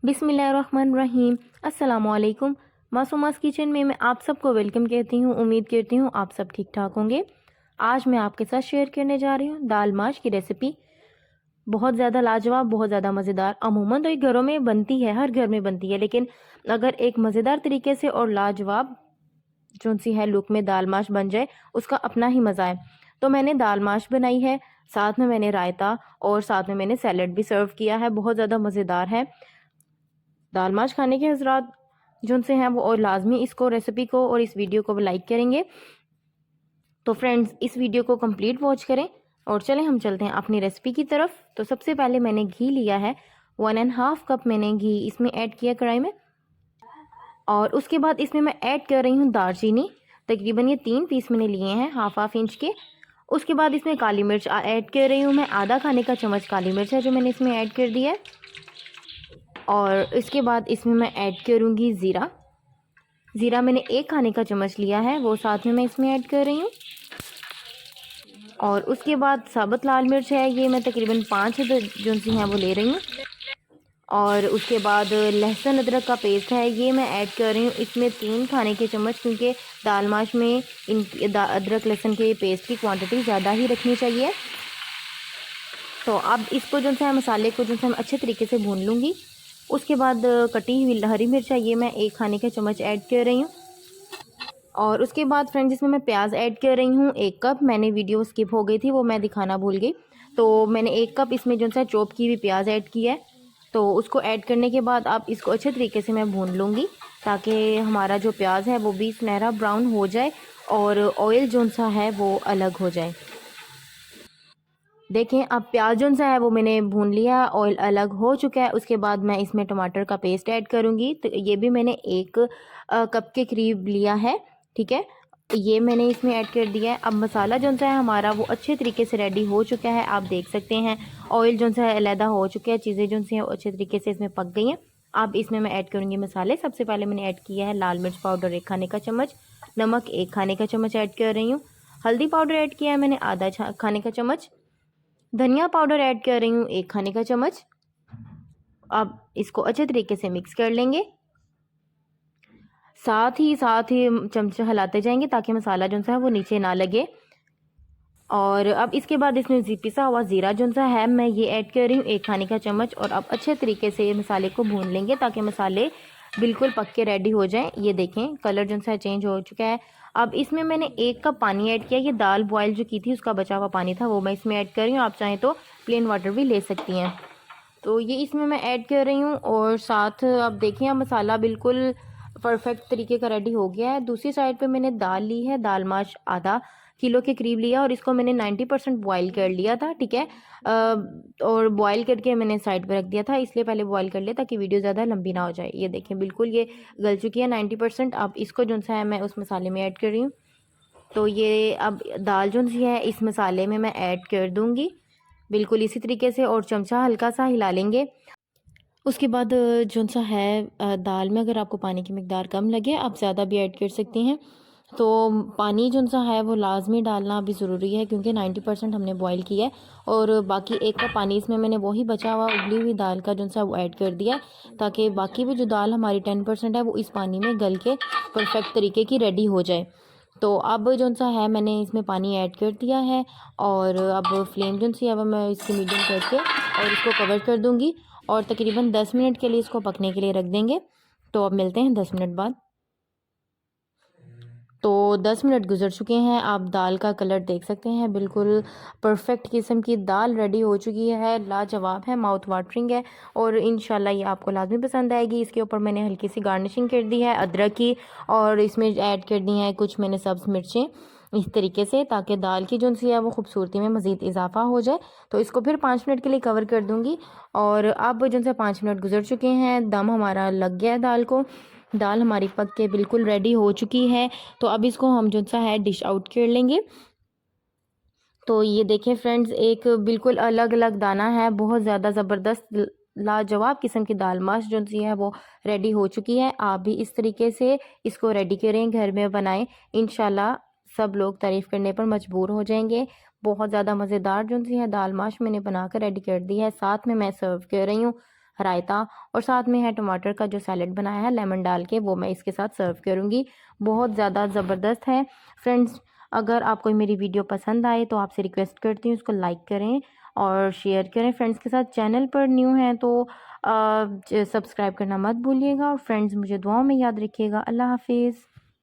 बिस्मिल्लाहिर्रहमानिर्रहीम। अस्सलामुअलैकुम। मासूमास किचन में मैं आप सबको वेलकम कहती हूँ। उम्मीद करती हूँ आप सब ठीक ठाक होंगे। आज मैं आपके साथ शेयर करने जा रही हूँ दाल माश की रेसिपी। बहुत ज़्यादा लाजवाब, बहुत ज़्यादा मज़ेदार। अमूमन तो ये घरों में बनती है, हर घर में बनती है, लेकिन अगर एक मज़ेदार तरीके से और लाजवाब जो सी है लुक में दाल माश बन जाए, उसका अपना ही मज़ा है। तो मैंने दाल माश बनाई है, साथ में मैंने रायता और साथ में मैंने सैलड भी सर्व किया है। बहुत ज़्यादा मज़ेदार है। दाल माश खाने के हज़रात जो से हैं वो और लाजमी इसको रेसिपी को और इस वीडियो को लाइक करेंगे। तो फ्रेंड्स, इस वीडियो को कंप्लीट वॉच करें और चलें हम चलते हैं अपनी रेसिपी की तरफ। तो सबसे पहले मैंने घी लिया है, 1.5 कप मैंने घी इसमें ऐड किया कढ़ाई में। और उसके बाद इसमें मैं ऐड कर रही हूँ दालचीनी। तकरीबन ये 3 पीस मैंने लिए हैं, हाफ इंच के। उसके बाद इसमें काली मिर्च ऐड कर रही हूँ मैं, आधा खाने का चम्मच काली मिर्च है जो मैंने इसमें ऐड कर दिया है। और इसके बाद इसमें मैं ऐड करूँगी ज़ीरा। ज़ीरा मैंने 1 खाने का चम्मच लिया है, वो साथ में मैं इसमें ऐड कर रही हूँ। और उसके बाद साबुत लाल मिर्च है, ये मैं तकरीबन 5 जो सी हैं वो ले रही हूँ। और उसके बाद लहसुन अदरक का पेस्ट है, ये मैं ऐड कर रही हूँ इसमें 3 खाने के चम्मच, क्योंकि दाल माश में अदरक लहसुन के पेस्ट की क्वांटिटी ज़्यादा ही रखनी चाहिए। तो अब इसको जो है मसाले को जो है मैं अच्छे तरीके से भून लूँगी। उसके बाद कटी हुई हरी मिर्च है, ये मैं 1 खाने का चम्मच ऐड कर रही हूँ। और उसके बाद फ्रेंड्स इसमें मैं प्याज ऐड कर रही हूँ 1 कप। मैंने वीडियो स्किप हो गई थी, वो मैं दिखाना भूल गई। तो मैंने 1 कप इसमें जो है चॉप की हुई प्याज ऐड की है। तो उसको ऐड करने के बाद आप इसको अच्छे तरीके से मैं भून लूँगी, ताकि हमारा जो प्याज है वो भी सुनहरा ब्राउन हो जाए और ऑयल जो सा है वो अलग हो जाए। देखें, अब प्याज जो सा है वो मैंने भून लिया, ऑयल अलग हो चुका है। उसके बाद मैं इसमें टमाटर का पेस्ट ऐड करूँगी। तो ये भी मैंने 1 कप के करीब लिया है, ठीक है। ये मैंने इसमें ऐड कर दिया है। अब मसाला जो सा है हमारा वो अच्छे तरीके से रेडी हो चुका है। आप देख सकते हैं ऑयल जो सा है अलहदा हो चुका है, चीज़ें जो सी हैं अच्छे तरीके से इसमें पक गई हैं। अब इसमें मैं ऐड करूँगी मसाले। सबसे पहले मैंने ऐड किया है लाल मिर्च पाउडर 1 खाने का चम्मच, नमक 1 खाने का चम्मच ऐड कर रही हूँ, हल्दी पाउडर ऐड किया है मैंने आधा खाने का चम्मच, धनिया पाउडर ऐड कर रही हूँ 1 खाने का चम्मच। अब इसको अच्छे तरीके से मिक्स कर लेंगे, साथ ही चमचा हिलाते जाएंगे ताकि मसाला जो सा है वो नीचे ना लगे। और अब इसके बाद इसमें पिसा हुआ ज़ीरा जो सा है मैं ये ऐड कर रही हूँ 1 खाने का चम्मच। और अब अच्छे तरीके से मसाले को भून लेंगे ताकि मसाले बिल्कुल पक के रेडी हो जाएं। ये देखें कलर जो सा चेंज हो चुका है। अब इसमें मैंने 1 कप पानी ऐड किया। ये दाल बॉयल जो की थी उसका बचा हुआ पानी था, वो मैं इसमें ऐड कर रही हूँ। आप चाहें तो प्लेन वाटर भी ले सकती हैं। तो ये इसमें मैं ऐड कर रही हूँ। और साथ अब देखें, अब मसाला बिल्कुल परफेक्ट तरीके का रेडी हो गया है। दूसरी साइड पे मैंने दाल ली है, दाल माश आधा किलो के करीब लिया और इसको मैंने 90% बॉयल कर लिया था, ठीक है। और बॉयल करके मैंने साइड पे रख दिया था, इसलिए पहले बॉयल कर लिया ताकि वीडियो ज़्यादा लंबी ना हो जाए। ये देखें बिल्कुल ये गल चुकी है 90%। अब इसको जो सा है मैं उस मसाले में ऐड कर रही हूँ। तो ये अब दाल जो सी है इस मसाले में मैं ऐड कर दूँगी बिल्कुल इसी तरीके से, और चमचा हल्का सा हिला लेंगे। उसके बाद जो सा है दाल में अगर आपको पानी की मिकदार कम लगे आप ज़्यादा भी ऐड कर सकती हैं। तो पानी जो सा है वो लाजमी डालना भी ज़रूरी है, क्योंकि 90% हमने बॉईल किया है। और बाकी 1 कप पानी इसमें मैंने वही बचा हुआ उबली हुई दाल का जो सा वो ऐड कर दिया, ताकि बाकी भी जो दाल हमारी 10% है वो इस पानी में गल के परफेक्ट तरीके की रेडी हो जाए। तो अब जो सा है मैंने इसमें पानी ऐड कर दिया है। और अब फ्लेम जो सी है अब मैं इसकी मीडियम करके और इसको कवर कर दूँगी और तकरीबन 10 मिनट के लिए इसको पकने के लिए रख देंगे। तो अब मिलते हैं 10 मिनट बाद। तो 10 मिनट गुजर चुके हैं, आप दाल का कलर देख सकते हैं, बिल्कुल परफेक्ट किस्म की दाल रेडी हो चुकी है, लाजवाब है, माउथ वाटरिंग है। और इंशाल्लाह ये आपको लाजमी पसंद आएगी। इसके ऊपर मैंने हल्की सी गार्निशिंग कर दी है अदरक की, और इसमें ऐड कर दी है कुछ मैंने सब्ज़ मिर्चें इस तरीके से, ताकि दाल की जो सी है वो खूबसूरती में मज़ीद इजाफा हो जाए। तो इसको फिर 5 मिनट के लिए कवर कर दूँगी। और अब जो से 5 मिनट गुजर चुके हैं, दम हमारा लग गया है दाल को, दाल हमारी पक के बिल्कुल रेडी हो चुकी है। तो अब इसको हम जो सा है डिश आउट कर लेंगे। तो ये देखें फ्रेंड्स, एक बिल्कुल अलग अलग दाना है, बहुत ज़्यादा ज़बरदस्त लाजवाब किस्म की दाल माश जो सी है वो रेडी हो चुकी है। आप भी इस तरीके से इसको रेडी करें, घर में बनाएं, इंशाल्लाह सब लोग तारीफ़ करने पर मजबूर हो जाएंगे। बहुत ज़्यादा मज़ेदार जो सी है दाल माश मैंने बनाकर रेडी कर दी है, साथ में मैं सर्व कर रही हूँ रायता और साथ में है टमाटर का जो सैलेड बनाया है लेमन डाल के, वो मैं इसके साथ सर्व करूँगी। बहुत ज़्यादा ज़बरदस्त है फ्रेंड्स। अगर आपको मेरी वीडियो पसंद आए तो आपसे रिक्वेस्ट करती हूँ उसको लाइक करें और शेयर करें फ्रेंड्स के साथ। चैनल पर न्यू हैं तो सब्सक्राइब करना मत भूलिएगा और फ्रेंड्स मुझे दुआओं में याद रखिएगा। अल्लाह हाफिज़।